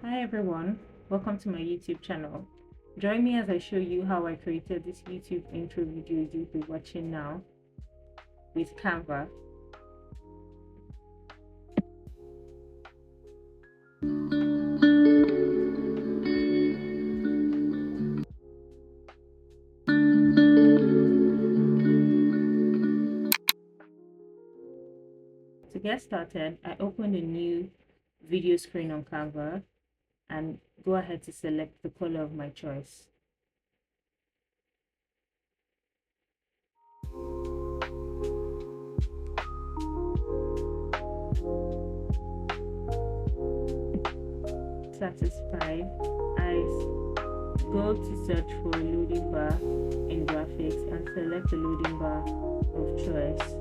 Hi everyone, welcome to my YouTube channel. Join me as I show you how I created this YouTube intro video you'll be watching now with Canva. To get started, I open a new video screen on Canva and go ahead to select the color of my choice. Satisfied, I go to search for a loading bar in graphics and select the loading bar of choice.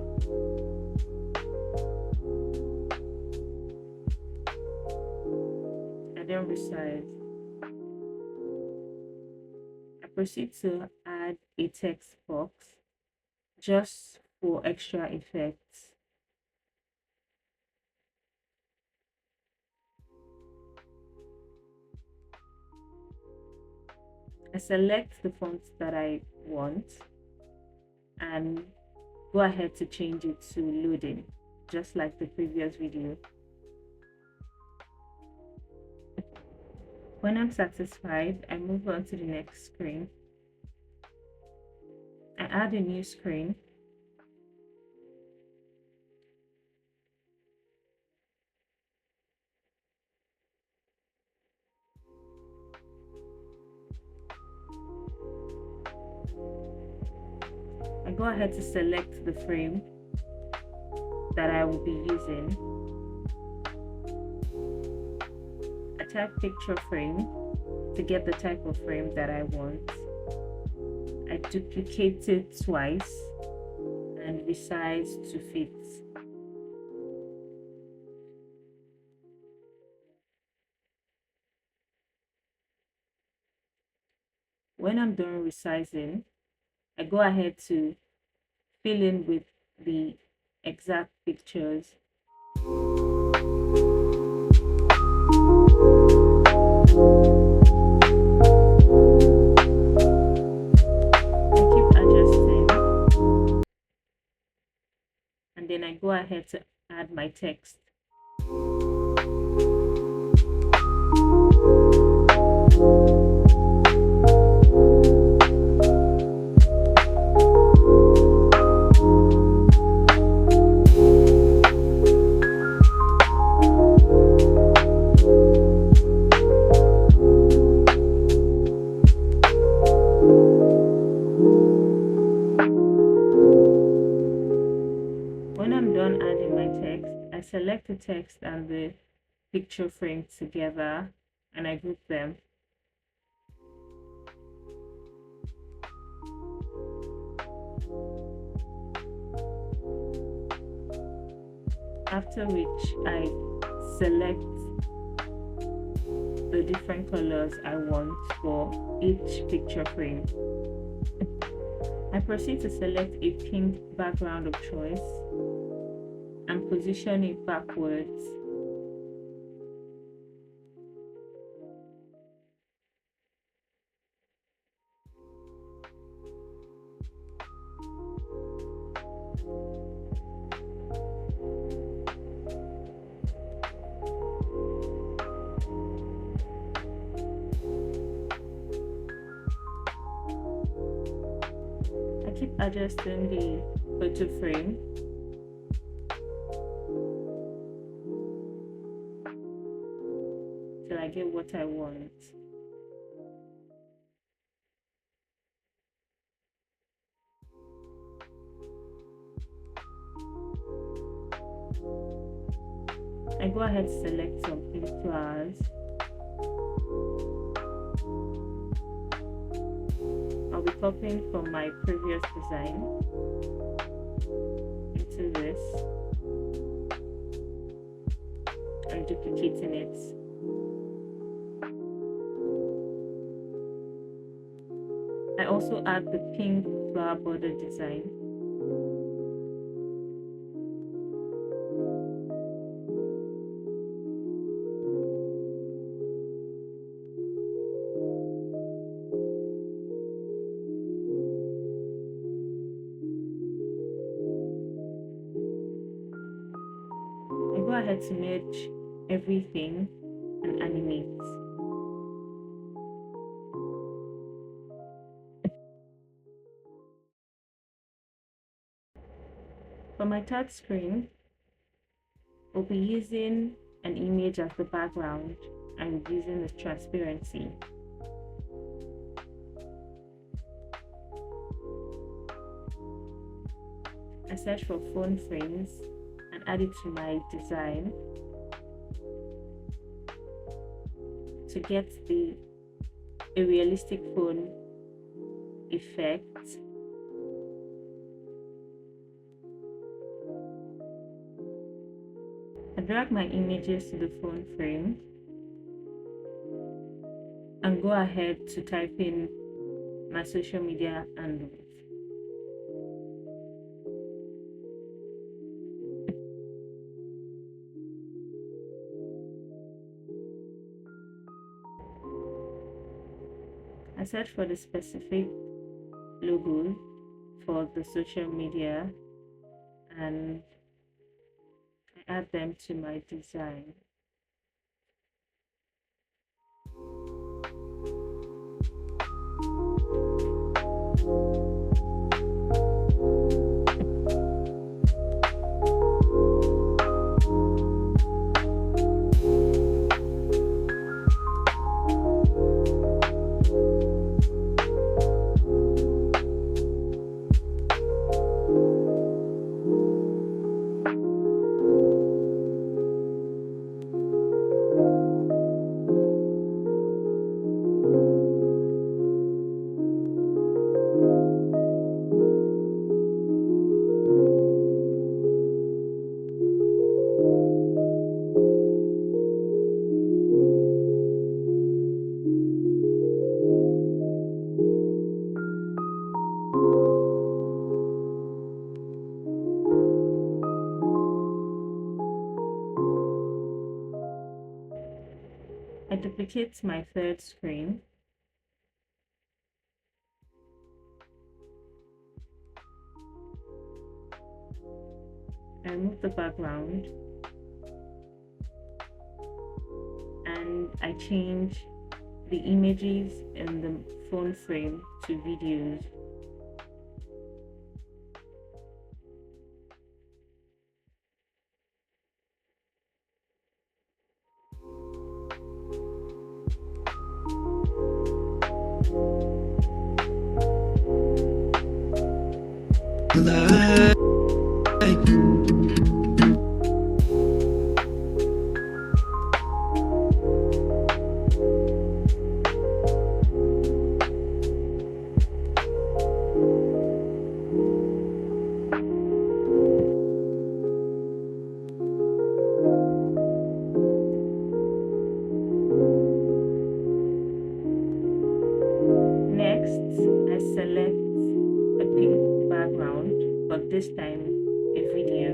I then resize. I proceed to add a text box just for extra effects. I select the font that I want and go ahead to change it to loading, just like the previous video. When I'm satisfied, I move on to the next screen. I add a new screen. I go ahead to select the frame that I will be using. I type picture frame to get the type of frame that I want. I duplicate it twice and resize to fit. When I'm done resizing, I go ahead to fill in with the exact pictures. I keep adjusting and then I go ahead to add my text. When I'm done adding my text, I select the text and the picture frame together and I group them. After which I select the different colors I want for each picture frame. I proceed to select a pink background of choice and position it backwards. I keep adjusting the photo frame till I get what I want. I go ahead to select some pink flowers. I'll be copying from my previous design into this and duplicating it. I also add the pink flower border design. ahead to merge everything and animate. For my third screen, we'll be using an image as the background and reducing the transparency. I search for phone frames and add it to my design to get a realistic phone effect. I drag my images to the phone frame and go ahead to type in my social media handles. I search for the specific logo for the social media and I add them to my design. I duplicate my third screen. I remove the background and I change the images in the phone frame to videos. Next, I select a pink background, but this time a video,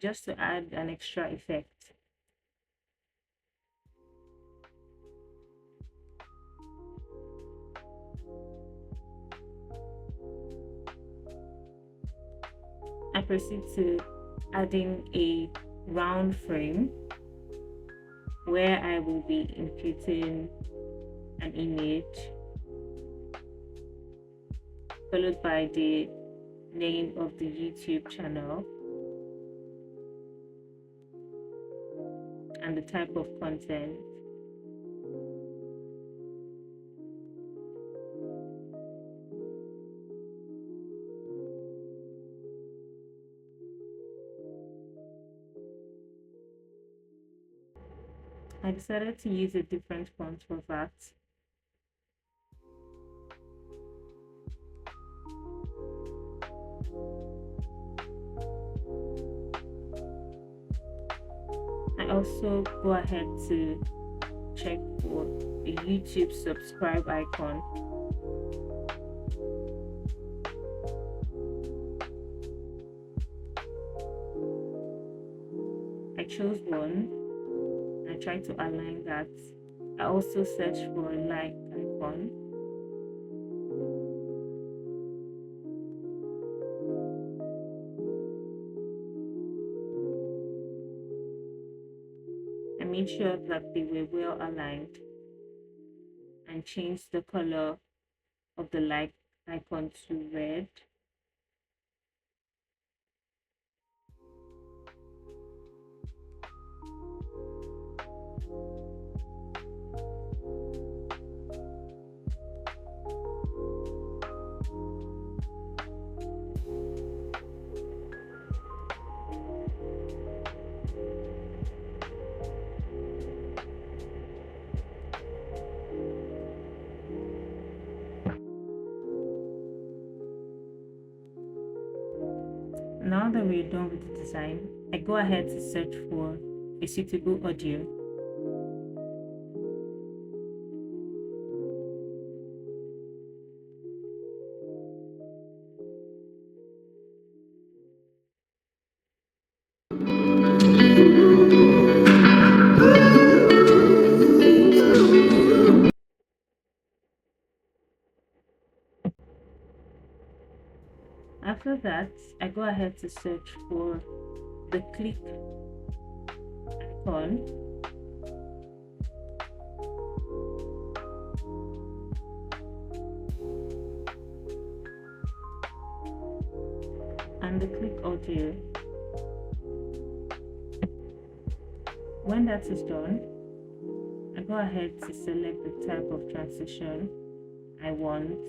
just to add an extra effect. I proceed to adding a round frame where I will be inputting an image followed by the name of the YouTube channel and the type of content. I decided to use a different font for that. I also go ahead to check for the YouTube subscribe icon. I chose one. I try to align that. I also search for a like icon. made sure that they were well aligned and changed the color of the like icon to red. Now that we're done with the design, I go ahead to search for a suitable audio. After that, I go ahead to search for the click icon and the click audio. When that is done, I go ahead to select the type of transition I want.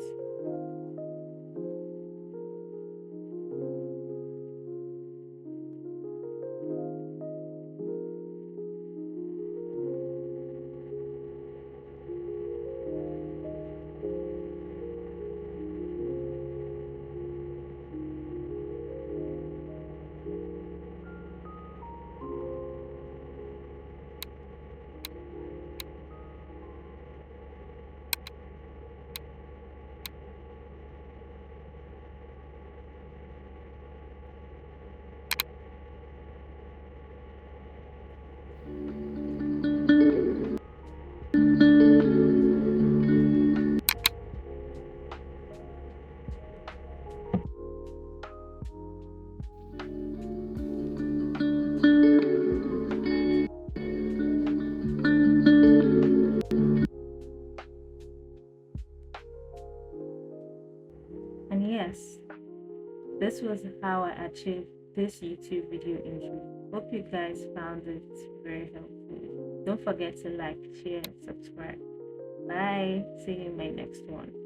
And yes, this was how I achieved this YouTube video intro. Hope you guys found it very helpful. Don't forget to like, share, and subscribe. Bye. See you in my next one.